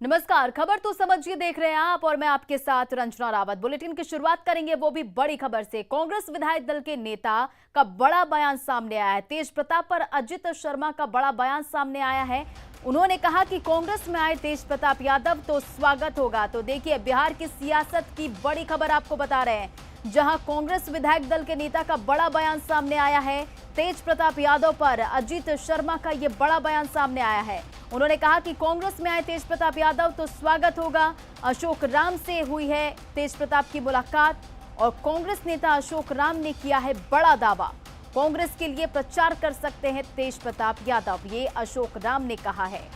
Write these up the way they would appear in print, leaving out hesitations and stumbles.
नमस्कार। खबर तो समझिए देख रहे हैं आप और मैं आपके साथ रंजना रावत। बुलेटिन की शुरुआत करेंगे वो भी बड़ी खबर से। कांग्रेस विधायक दल के नेता का बड़ा बयान सामने आया है। तेज प्रताप पर अजित शर्मा का बड़ा बयान सामने आया है। उन्होंने कहा कि कांग्रेस में आए तेज प्रताप यादव तो स्वागत होगा। तो देखिए, बिहार की सियासत की बड़ी खबर आपको बता रहे हैं, जहां कांग्रेस विधायक दल के नेता का बड़ा बयान सामने आया है। तेज प्रताप यादव पर अजित शर्मा का यह बड़ा बयान सामने आया है। उन्होंने कहा कि कांग्रेस में आए तेज प्रताप यादव तो स्वागत होगा। अशोक राम से हुई है तेज प्रताप की मुलाकात और कांग्रेस नेता अशोक राम ने किया है बड़ा दावा। कांग्रेस के लिए प्रचार कर सकते हैं तेज प्रताप यादव, ये अशोक राम ने कहा है।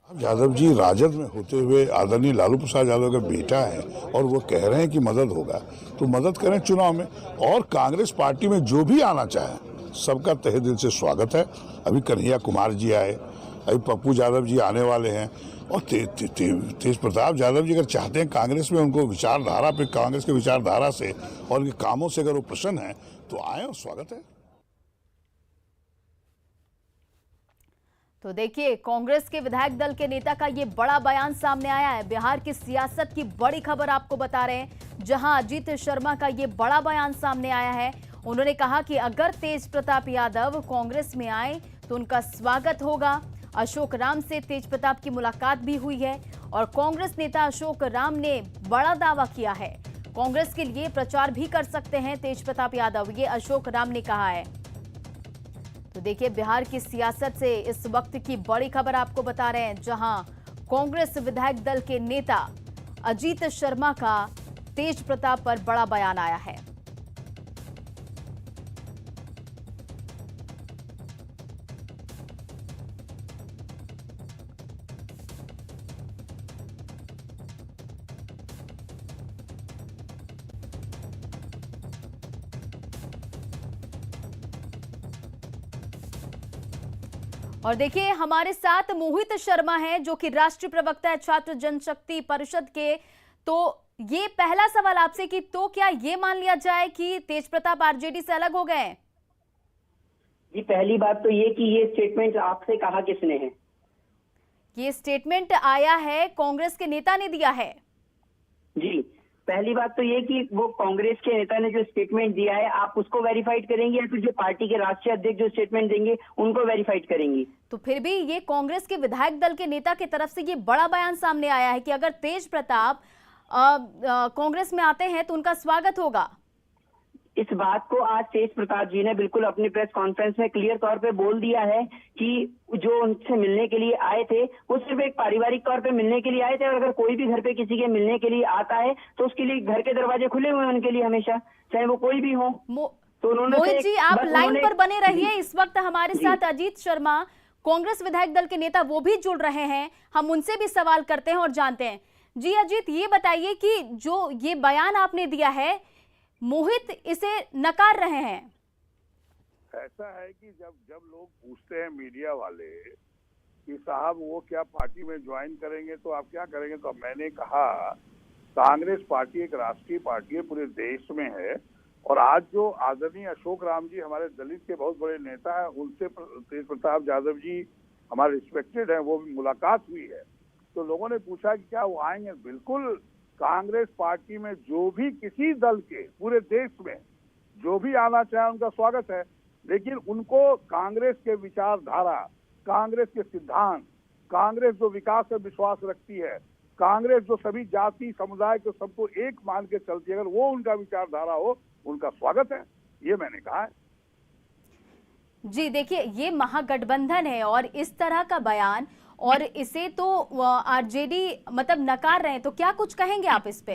यादव जी राजद में होते हुए आदरणीय लालू प्रसाद यादव का बेटा है और वो कह रहे हैं कि मदद होगा, तो मदद करें चुनाव में। और कांग्रेस पार्टी में जो भी आना चाहे सबका तहे दिल से स्वागत है। अभी कन्हैया कुमार जी आए, अभी पप्पू यादव जी आने वाले हैं। और तेज प्रताप यादव जी अगर चाहते हैं कांग्रेस में, उनको विचारधारा पे, कांग्रेस के विचारधारा से और उनके कामों से अगर वो प्रसन्न है तो आए और स्वागत है। तो देखिए, कांग्रेस के विधायक दल के नेता का ये बड़ा बयान सामने आया है। बिहार की सियासत की बड़ी खबर आपको बता रहे हैं, जहां अजित शर्मा का ये बड़ा बयान सामने आया है। उन्होंने कहा कि अगर तेज प्रताप यादव कांग्रेस में आए तो उनका स्वागत होगा। अशोक राम से तेज प्रताप की मुलाकात भी हुई है और कांग्रेस नेता अशोक राम ने बड़ा दावा किया है। कांग्रेस के लिए प्रचार भी कर सकते हैं तेज प्रताप यादव, ये अशोक राम ने कहा है। तो देखिए, बिहार की सियासत से इस वक्त की बड़ी खबर आपको बता रहे हैं, जहां कांग्रेस विधायक दल के नेता अजित शर्मा का तेज प्रताप पर बड़ा बयान आया है। और देखिए, हमारे साथ मोहित शर्मा हैं, जो कि राष्ट्रीय प्रवक्ता है छात्र जनशक्ति परिषद के। तो ये पहला सवाल आपसे कि तो क्या ये मान लिया जाए कि तेज प्रताप आरजेडी से अलग हो गए हैं? जी, पहली बात तो ये कि ये स्टेटमेंट आपसे कहा किसने है? ये स्टेटमेंट आया है, कांग्रेस के नेता ने दिया है। जी, पहली बात तो ये कि वो कांग्रेस के नेता ने जो स्टेटमेंट दिया है, आप उसको वेरीफाइड करेंगे या फिर जो पार्टी के राष्ट्रीय अध्यक्ष जो स्टेटमेंट देंगे उनको वेरीफाइड करेंगी? तो फिर भी ये कांग्रेस के विधायक दल के नेता की तरफ से ये बड़ा बयान सामने आया है कि अगर तेज प्रताप कांग्रेस में आते हैं तो उनका स्वागत होगा। इस बात को आज तेज प्रताप जी ने बिल्कुल अपनी प्रेस कॉन्फ्रेंस में क्लियर तौर पे बोल दिया है कि जो उनसे मिलने के लिए आए थे वो सिर्फ एक पारिवारिक तौर पे मिलने के लिए आए थे, और अगर कोई भी घर पे किसी के मिलने के लिए आता है तो उसके लिए घर के दरवाजे खुले हुए हैं उनके लिए हमेशा, चाहे वो कोई भी हो। तो उन्होंने मोहित जी, आप लाइन पर बने रहिए। इस वक्त हमारे साथ अजीत शर्मा, कांग्रेस विधायक दल के नेता, वो भी जुड़ रहे हैं। हम उनसे भी सवाल करते हैं और जानते हैं। जी अजीत, ये बताइए कि जो ये बयान आपने दिया है, मोहित इसे नकार रहे हैं। ऐसा है कि जब लोग पूछते हैं मीडिया वाले कि साहब वो क्या पार्टी में ज्वाइन करेंगे तो आप क्या करेंगे, तो मैंने कहा कांग्रेस पार्टी एक राष्ट्रीय पार्टी है, पूरे देश में है। और आज जो आदरणीय अशोक राम जी हमारे दलित के बहुत बड़े नेता हैं, उनसे तेज प्रताप यादव जी हमारे रिस्पेक्टेड हैं, वो भी मुलाकात हुई है। तो लोगों ने पूछा कि क्या वो आएंगे। बिल्कुल, कांग्रेस पार्टी में जो भी किसी दल के पूरे देश में जो भी आना चाहे उनका स्वागत है, लेकिन उनको कांग्रेस के विचारधारा, कांग्रेस के सिद्धांत, कांग्रेस जो विकास में विश्वास रखती है, कांग्रेस जो सभी जाति समुदाय को सबको एक मान के चलती है, अगर वो उनका विचारधारा हो, उनका स्वागत है, ये मैंने कहा है। जी देखिए, ये महागठबंधन है और इस तरह का बयान, और इसे तो आरजेडी मतलब नकार रहे हैं, तो क्या कुछ कहेंगे आप इस पे?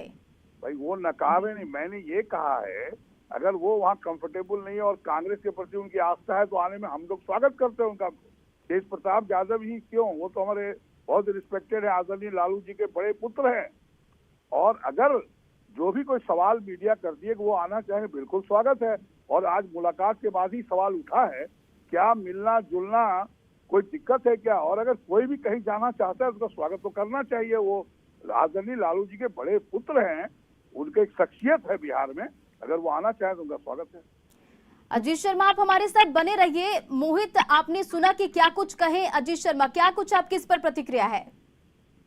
भाई वो नकारे नहीं, मैंने ये कहा है अगर वो वहाँ कंफर्टेबल नहीं है और कांग्रेस के प्रति उनकी आस्था है तो आने में हम लोग स्वागत करते हैं उनका। तेज प्रताप यादव ही क्यों, वो तो हमारे बहुत रिस्पेक्टेड है, आदरणीय लालू जी के बड़े पुत्र हैं। और अगर जो भी कोई सवाल मीडिया करती है कि वो आना चाहे, बिल्कुल स्वागत है। और आज मुलाकात के बाद ही सवाल उठा है, क्या मिलना जुलना कोई दिक्कत है क्या? और अगर कोई भी कहीं जाना चाहता है उसका स्वागत तो करना चाहिए। वो आदरणीय लालू जी के बड़े पुत्र हैं, उनके एक शख्सियत है बिहार में, अगर वो आना चाहे तो उनका स्वागत है। अजीत शर्मा, आप हमारे साथ बने रहिए। मोहित, आपने सुना कि क्या कुछ कहे अजीत शर्मा, क्या कुछ आपकी इस पर प्रतिक्रिया है?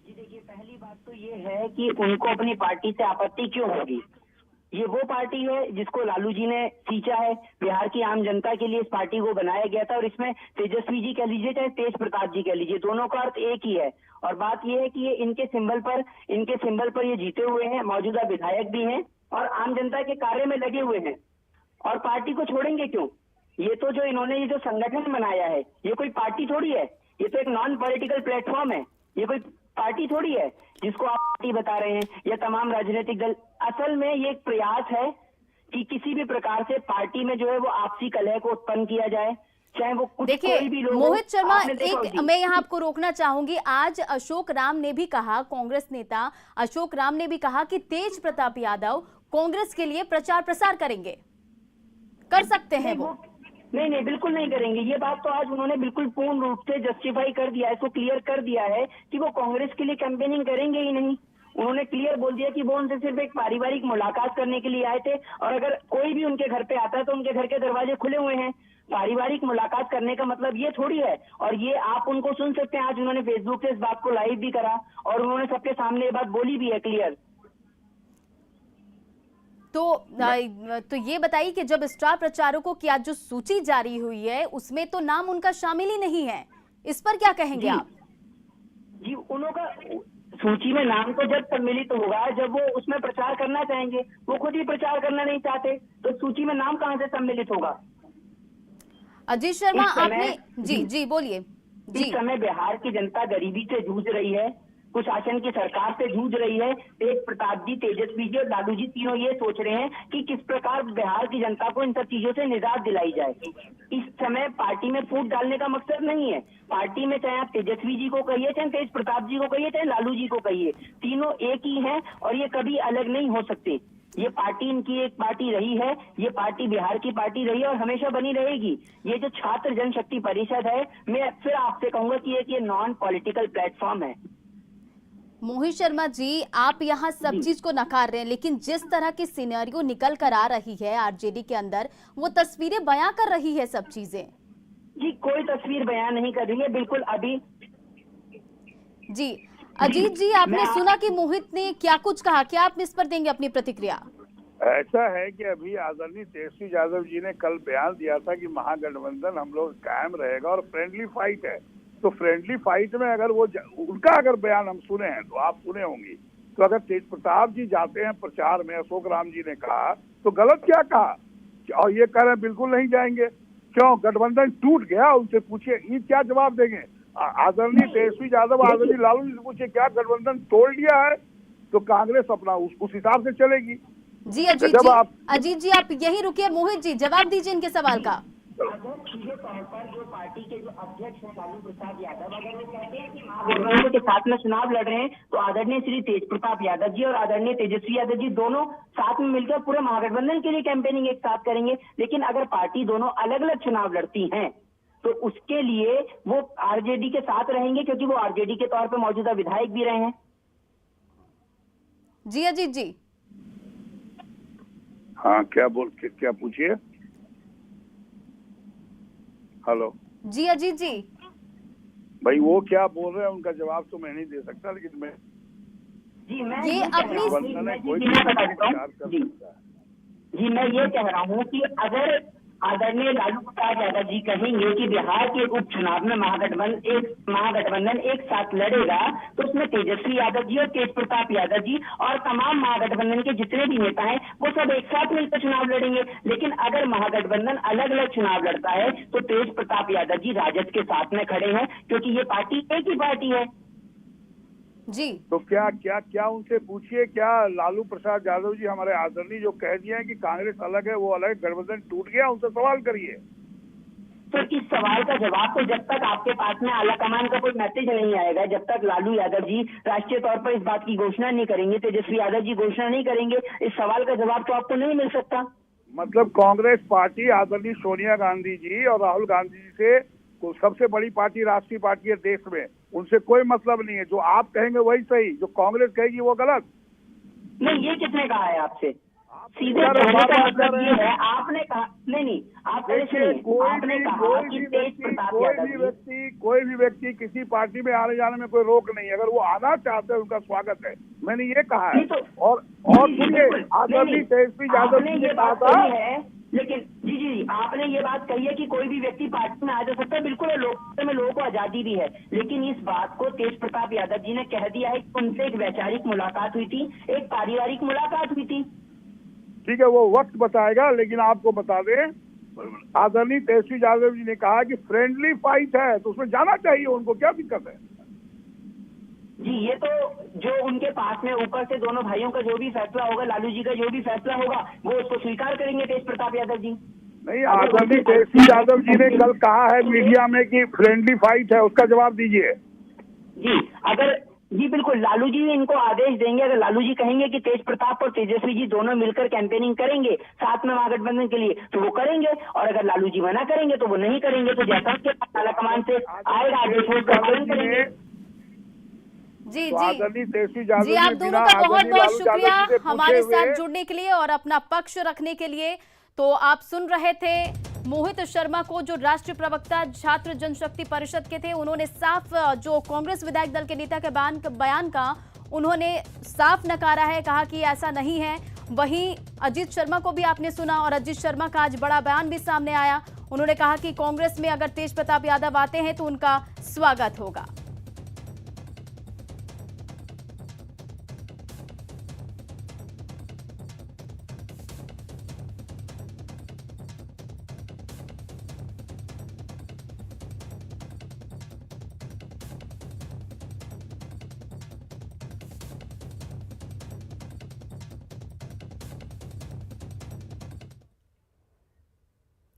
जी देखिए, पहली बात तो ये है कि उनको अपनी पार्टी से आपत्ति क्यों होगी। ये वो पार्टी है जिसको लालू जी ने सींचा है, बिहार की आम जनता के लिए इस पार्टी को बनाया गया था, और इसमें तेजस्वी जी कह लीजिए चाहे तेज प्रताप जी कह लीजिए, दोनों का अर्थ एक ही है। और बात ये है कि ये इनके सिंबल पर ये जीते हुए हैं, मौजूदा विधायक भी हैं और आम जनता के कार्य में लगे हुए हैं, और पार्टी को छोड़ेंगे क्यों। ये तो जो इन्होंने ये जो संगठन बनाया है, ये कोई पार्टी थोड़ी है, ये तो एक नॉन पॉलिटिकल प्लेटफॉर्म है, ये कोई पार्टी थोड़ी है जिसको आप पार्टी बता रहे हैं, या तमाम राजनीतिक दल। असल में ये एक प्रयास है कि किसी भी प्रकार से पार्टी में जो है वो आपसी कलह को उत्पन्न किया जाए, चाहे वो कुछ देखिए कोई भी लोग हो। मोहित शर्मा, आपने देखा एक होगी। मैं यहाँ आपको रोकना चाहूंगी। आज अशोक राम ने भी कहा, कांग्रेस नेता अशोक राम ने भी कहा कि तेज प्रताप यादव कांग्रेस के लिए प्रचार प्रसार करेंगे, कर सकते हैं वो। नहीं, बिल्कुल नहीं करेंगे। ये बात तो आज उन्होंने बिल्कुल पूर्ण रूप से जस्टिफाई कर दिया है, इसको क्लियर कर दिया है कि वो कांग्रेस के लिए कैंपेनिंग करेंगे ही नहीं। उन्होंने क्लियर बोल दिया कि वो उनसे सिर्फ एक पारिवारिक मुलाकात करने के लिए आए थे, और अगर कोई भी उनके घर पे आता है तो उनके घर के दरवाजे खुले हुए हैं। पारिवारिक मुलाकात करने का मतलब ये थोड़ी है, और ये आप उनको सुन सकते हैं। आज उन्होंने फेसबुक से इस बात को लाइव भी करा और उन्होंने सबके सामने ये बात बोली भी है क्लियर। तो ये बताइए कि जब स्टार प्रचारकों की आज जो सूची जारी हुई है उसमें तो नाम उनका शामिल ही नहीं है, इस पर क्या कहेंगे आप? जी, उनका सूची में नाम तो जब सम्मिलित होगा जब वो उसमें प्रचार करना चाहेंगे। वो खुद ही प्रचार करना नहीं चाहते तो सूची में नाम कहां से सम्मिलित होगा। अजीत शर्मा, इस समय- आपने जी बोलिए इस जी। समय बिहार की जनता गरीबी से जूझ रही है, कुशासन की सरकार से जूझ रही है। तेज प्रताप जी, तेजस्वी जी और लालू जी तीनों ये सोच रहे हैं कि किस प्रकार बिहार की जनता को इन सब चीजों से निजात दिलाई जाए। इस समय पार्टी में फूट डालने का मकसद नहीं है। पार्टी में चाहे आप तेजस्वी जी को कहिए, चाहे तेज प्रताप जी को कहिए, चाहे लालू जी को कहिए, तीनों एक ही हैं और ये कभी अलग नहीं हो सकते। ये पार्टी इनकी एक पार्टी रही है, ये पार्टी बिहार की पार्टी रही है और हमेशा बनी रहेगी। ये जो छात्र जनशक्ति परिषद है, मैं फिर आपसे कहूंगा कि ये नॉन पॉलिटिकल प्लेटफॉर्म है। मोहित शर्मा जी, आप यहाँ सब चीज को नकार रहे हैं, लेकिन जिस तरह की सिनेरियो निकल कर आ रही है आरजेडी के अंदर, वो तस्वीरें बयां कर रही है सब चीजें। जी, कोई तस्वीर बयान नहीं कर रही है, बिल्कुल अभी। जी अजीत जी, आपने सुना कि मोहित ने क्या कुछ कहा, क्या आप इस पर देंगे अपनी प्रतिक्रिया? ऐसा है कि अभी आदरणीय तेजस्वी यादव जी ने कल बयान दिया था कि महागठबंधन हम लोग कायम रहेगा और फ्रेंडली फाइट है। तो फ्रेंडली फाइट में अगर वो उनका अगर बयान हम सुने हैं तो आप सुने होंगी, तो अगर तेज प्रताप जी जाते हैं प्रचार में, अशोक राम जी ने कहा तो गलत क्या कहा, और ये कह रहे हैं बिल्कुल नहीं जाएंगे। क्यों? गठबंधन टूट गया, उनसे पूछिए, ये क्या जवाब देंगे? आदरणीय तेजस्वी यादव आदरणीय लालू जी से पूछिए, क्या गठबंधन तोड़ लिया है? तो कांग्रेस अपना उस हिसाब से चलेगी। जी अजीत जी, आप यही रुकिए। मोहित जी, जवाब दीजिए इनके सवाल का। अगर सीधे तौर पर जो पार्टी के जो अध्यक्ष हैं लालू प्रसाद यादव, अगर वो कहते हैं कि महागठबंधन के साथ में चुनाव लड़ रहे हैं, तो आदरणीय श्री तेज प्रताप यादव जी और आदरणीय तेजस्वी यादव जी दोनों साथ में मिलकर पूरे महागठबंधन के लिए कैंपेनिंग एक साथ करेंगे। लेकिन अगर पार्टी दोनों अलग अलग चुनाव लड़ती हैं तो उसके लिए वो आरजेडी के साथ रहेंगे, क्योंकि वो आरजेडी के तौर पर मौजूदा विधायक भी रहे हैं। जी अजीत जी। हाँ, क्या पूछिए। हेलो जी अजीत जी। भाई वो क्या बोल रहे हैं उनका जवाब तो मैं नहीं दे सकता, लेकिन मैं ये अपनी मैं ये कह रहा हूँ कि अगर आदरणीय लालू प्रसाद यादव जी कहेंगे कि बिहार के उपचुनाव में महागठबंधन एक साथ लड़ेगा, तो उसमें तेजस्वी यादव जी और तेज प्रताप यादव जी और तमाम महागठबंधन के जितने भी नेता हैं वो सब एक साथ मिलकर चुनाव लड़ेंगे। लेकिन अगर महागठबंधन अलग अलग चुनाव लड़ता है तो तेज प्रताप यादव जी राजद के साथ में खड़े हैं, क्योंकि ये पार्टी एक ही पार्टी है। जी, तो क्या उनसे पूछिए, क्या लालू प्रसाद यादव जी हमारे आदरणीय जो कह दिए हैं कि कांग्रेस अलग है वो अलग, गठबंधन टूट गया, उनसे सवाल करिए। तो इस सवाल का जवाब तो जब तक आपके पास में आला कमान का कोई मैसेज नहीं आएगा, जब तक लालू यादव जी राष्ट्रीय तौर पर इस बात की घोषणा नहीं करेंगे, तेजस्वी यादव जी घोषणा नहीं करेंगे, इस सवाल का जवाब तो आपको नहीं मिल सकता। मतलब कांग्रेस पार्टी आदरणीय सोनिया गांधी जी और राहुल गांधी जी से सबसे बड़ी पार्टी, राष्ट्रीय पार्टी है देश में, उनसे कोई मतलब नहीं है। जो आप कहेंगे वही सही, जो कांग्रेस कहेगी वो गलत। नहीं, ये किसने कहा है आपसे? सीधे कहने का मतलब ये है, आपने कहा नहीं, आप पहले सुनिए, आपने कहा कि तेज प्रताप यादव जी, कोई भी व्यक्ति किसी पार्टी में आने जाने में कोई रोक नहीं, अगर वो आना चाहते हैं उनका स्वागत है, मैंने ये कहा है। और सुनिए, आदरणीय तेजस्वी यादव जी ने कहा था, लेकिन जी आपने ये बात कही है कि कोई भी व्यक्ति पार्टी में आ जा सकता है, बिल्कुल है, लोकतंत्र में लोगों को आजादी भी है, लेकिन इस बात को तेज प्रताप यादव जी ने कह दिया है कि उनसे एक वैचारिक मुलाकात हुई थी, एक पारिवारिक मुलाकात हुई थी। ठीक है, वो वक्त बताएगा, लेकिन आपको बता दें, आदरणीय तेजस्वी यादव जी ने कहा कि फ्रेंडली फाइट है, तो उसमें जाना चाहिए, उनको क्या दिक्कत है? जी, ये तो जो उनके पास में ऊपर से दोनों भाइयों का जो भी फैसला होगा, लालू जी का जो भी फैसला होगा, वो उसको स्वीकार करेंगे तेज प्रताप यादव जी। नहीं, आदरणीय तेजस्वी यादव जी ने कल कहा है मीडिया में कि फ्रेंडली फाइट है, उसका जवाब दीजिए। जी बिल्कुल, लालू जी इनको आदेश देंगे, अगर लालू जी कहेंगे कि तेज प्रताप और तेजस्वी जी दोनों मिलकर कैंपेनिंग करेंगे साथ में महागठबंधन के लिए, तो वो करेंगे, और अगर लालू जी मना करेंगे तो वो नहीं करेंगे, तो जैसा कि आलाकमान से आएगा आदेश वो पालन करेंगे। जी जी, आप दोनों का बहुत बहुत शुक्रिया हमारे साथ जुड़ने के लिए और अपना पक्ष रखने के लिए। तो आप सुन रहे थे मोहित शर्मा को, जो राष्ट्रीय प्रवक्ता छात्र जनशक्ति परिषद के थे। उन्होंने साफ जो कांग्रेस विधायक दल के नेता के बयान का उन्होंने साफ नकारा है, कहा कि ऐसा नहीं है। वहीं अजीत शर्मा को भी आपने सुना और अजीत शर्मा का आज बड़ा बयान भी सामने आया। उन्होंने कहा कि कांग्रेस में अगर तेज प्रताप यादव आते हैं तो उनका स्वागत होगा।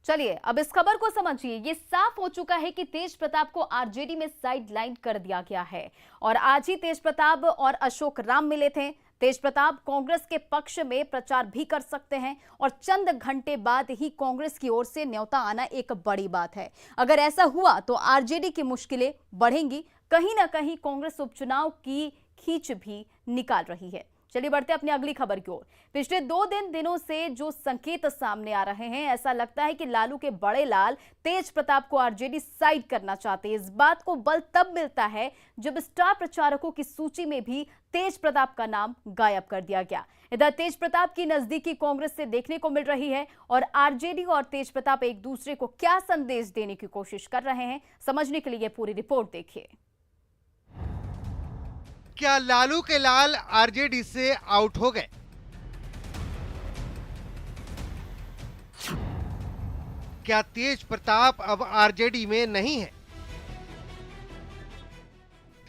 चलिए अब इस खबर को समझिए। ये साफ हो चुका है कि तेज प्रताप को आरजेडी में साइडलाइन कर दिया गया है और आज ही तेज प्रताप और अशोक राम मिले थे। तेज प्रताप कांग्रेस के पक्ष में प्रचार भी कर सकते हैं और चंद घंटे बाद ही कांग्रेस की ओर से न्योता आना एक बड़ी बात है। अगर ऐसा हुआ तो आरजेडी की मुश्किलें बढ़ेंगी। कहीं ना कहीं कांग्रेस उपचुनाव की खींच भी निकाल रही है। चलिए बढ़ते अपनी अगली खबर की ओर। पिछले 2 दिनों से जो संकेत सामने आ रहे हैं, ऐसा लगता है कि लालू के बड़े लाल तेज प्रताप को आरजेडी साइड करना चाहते हैं। इस बात को बल तब मिलता है जब स्टार प्रचारकों की सूची में भी तेज प्रताप का नाम गायब कर दिया गया। इधर तेज प्रताप की नजदीकी कांग्रेस से देखने को मिल रही है और आरजेडी और तेज प्रताप एक दूसरे को क्या संदेश देने की कोशिश कर रहे हैं, समझने के लिए पूरी रिपोर्ट देखिए। क्या लालू के लाल आरजेडी से आउट हो गए? क्या तेज प्रताप अब आरजेडी में नहीं है?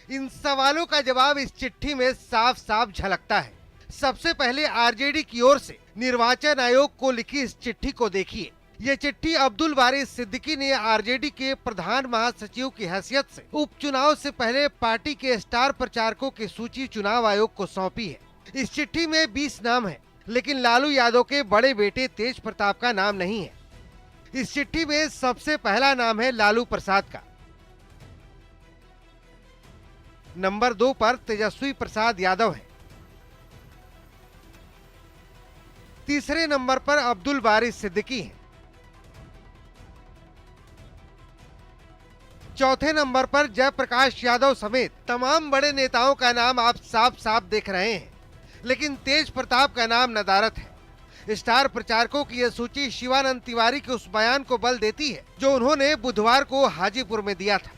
इन सवालों का जवाब इस चिट्ठी में साफ साफ झलकता है। सबसे पहले आरजेडी की ओर से निर्वाचन आयोग को लिखी इस चिट्ठी को देखिए। ये चिट्ठी अब्दुल वारिस सिद्दीकी ने आरजेडी के प्रधान महासचिव की हैसियत से उपचुनाव से पहले पार्टी के स्टार प्रचारकों की सूची चुनाव आयोग को सौंपी है। इस चिट्ठी में 20 नाम है, लेकिन लालू यादव के बड़े बेटे तेज प्रताप का नाम नहीं है। इस चिट्ठी में सबसे पहला नाम है लालू प्रसाद का। नंबर 2 पर तेजस्वी प्रसाद यादव है। तीसरे नंबर पर अब्दुल वारिस सिद्दीकी है। चौथे नंबर पर जयप्रकाश यादव समेत तमाम बड़े नेताओं का नाम आप साफ साफ देख रहे हैं, लेकिन तेज प्रताप का नाम नदारत है। स्टार प्रचारकों की यह सूची शिवानंद तिवारी के उस बयान को बल देती है जो उन्होंने बुधवार को हाजीपुर में दिया था।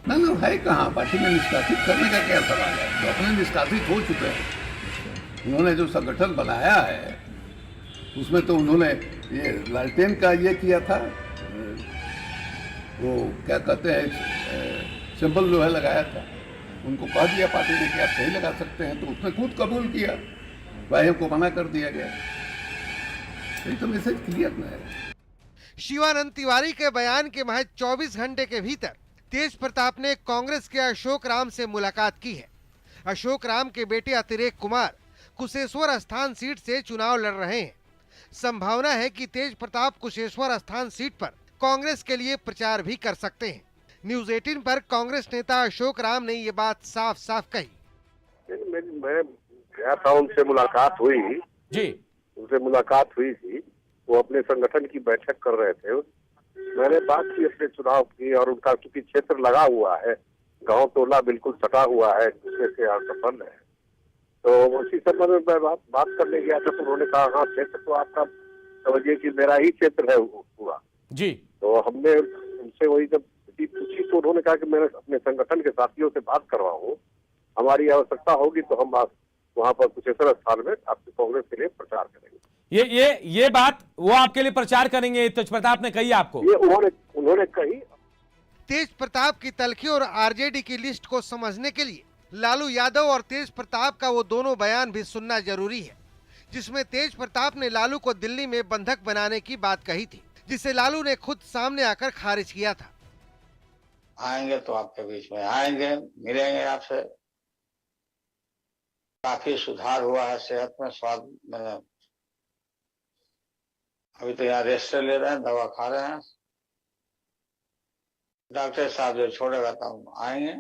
ना भाई, कहाँ पार्टी में निष्कासित करने का क्या सवाल है? तो अपने निष्कासित हो चुके हैं। उन्होंने जो संगठन बनाया है उसमें तो उन्होंने ये लालटेन का ये किया था, वो क्या कहते हैं, सिंबल जो है लगाया था। उनको कह दिया पार्टी ने कि आप सही लगा सकते हैं, तो उसने खुद कबूल किया, भाइयों को मना कर दिया गया। ये तो मैसेज क्लियर न है। शिवानंद तिवारी के बयान के महज 24 घंटे के भीतर तेज प्रताप ने कांग्रेस के अशोक राम से मुलाकात की है। अशोक राम के बेटे अतिरेक कुमार कुशेश्वर स्थान सीट से चुनाव लड़ रहे हैं। संभावना है कि तेज प्रताप कुशेश्वर स्थान सीट पर कांग्रेस के लिए प्रचार भी कर सकते हैं। न्यूज़ 18 पर कांग्रेस नेता अशोक राम ने ये बात साफ साफ कही। मैं गया था, उनसे मुलाकात हुई जी। उनसे मुलाकात हुई थी, वो अपने संगठन की बैठक कर रहे थे। मैंने बात की अपने चुनाव की, और उनका चूंकि क्षेत्र लगा हुआ है, गांव टोला बिल्कुल सटा हुआ है, दूसरे से संबंध है, तो उसी संबंध में मैं बात करने गया था। तो उन्होंने कहा हाँ, क्षेत्र तो आपका समझिए कि मेरा ही क्षेत्र है पूरा जी। तो हमने उनसे वही जब पूछी तो उन्होंने कहा कि मैं अपने संगठन के साथियों से बात करवाऊं, हमारी आवश्यकता होगी तो हम वहां पर कुशेश्वर स्थान में आपके कांग्रेस के लिए प्रचार करेंगे। ये बात वो आपके लिए प्रचार करेंगे, तेज प्रताप ने कही आपको? ये उन्होंने कही। तेज प्रताप की तलखी और आरजेडी की लिस्ट को समझने के लिए लालू यादव और तेज प्रताप का वो दोनों बयान भी सुनना जरूरी है, जिसमें तेज प्रताप ने लालू को दिल्ली में बंधक बनाने की बात कही थी, जिसे लालू ने खुद सामने आकर खारिज किया था। आएंगे तो आपके बीच में आएंगे, मिलेंगे आपसे। काफी सुधार हुआ है सेहत में, स्वाद में। अभी तो यहाँ रेस्ट ले रहे हैं, दवा खा रहे हैं। डॉक्टर साहब जो छोड़ेगा तो हम आएंगे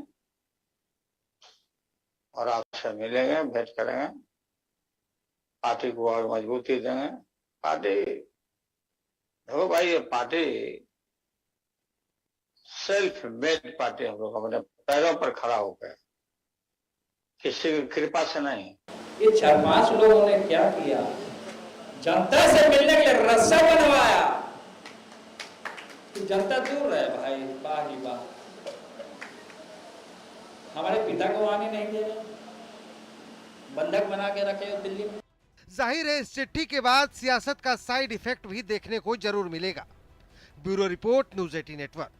और आपसे मिलेंगे, भेंट करेंगे, पार्टी को और मजबूती देंगे। पार्टी देखो भाई, ये पार्टी सेल्फ मेड पार्टी, हम लोग अपने पैरों पर खड़ा हो गए, किसी की कृपा से नहीं। ये 4-5 लोगों ने क्या किया, जनता से मिलने के लिए रास्ता बनवाया, तो जनता दूर रहे भाई। वाह ही वाह, हमारे पिता को आने नहीं दे रहे, बंधक बना के रखे दिल्ली में। जाहिर है इस चिट्ठी के बाद सियासत का साइड इफेक्ट भी देखने को जरूर मिलेगा। Bureau report, news 18 network.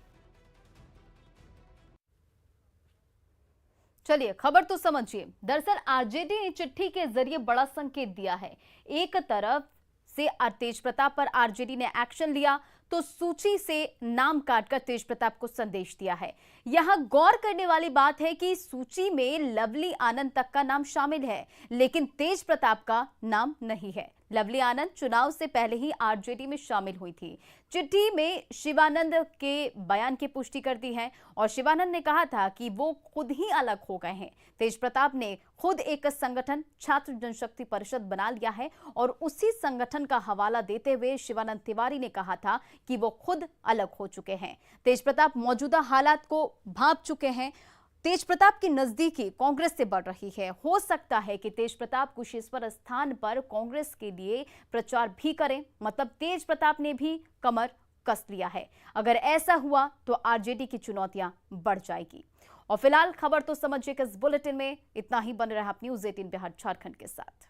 चलिए खबर तो समझिए। दरअसल आरजेडी ने चिट्ठी के जरिए बड़ा संकेत दिया है। एक तरफ से तेज प्रताप पर आरजेडी ने एक्शन लिया, तो सूची से नाम काटकर तेज प्रताप को संदेश दिया है। यहां गौर करने वाली बात है कि सूची में लवली आनंद तक का नाम शामिल है, लेकिन तेज प्रताप का नाम नहीं है। लवली आनंद चुनाव से पहले ही आरजेडी में शामिल हुई थी। चिट्ठी में शिवानंद के बयान की पुष्टि कर दी है और शिवानंद ने कहा था कि वो खुद ही अलग हो गए हैं। तेज प्रताप ने खुद एक संगठन छात्र जनशक्ति परिषद बना लिया है और उसी संगठन का हवाला देते हुए शिवानंद तिवारी ने कहा था कि वो खुद अलग हो चुके हैं। तेज प्रताप मौजूदा हालात को भांप चुके हैं। तेज प्रताप की नजदीकी कांग्रेस से बढ़ रही है। हो सकता है कि तेज प्रताप कुशेश्वर स्थान पर कांग्रेस के लिए प्रचार भी करें, मतलब तेज प्रताप ने भी कमर कस लिया है। अगर ऐसा हुआ तो आरजेडी की चुनौतियां बढ़ जाएगी। और फिलहाल खबर तो समझिए कि इस बुलेटिन में इतना ही। बने रहा आप न्यूज़ 18 बिहार झारखंड के साथ।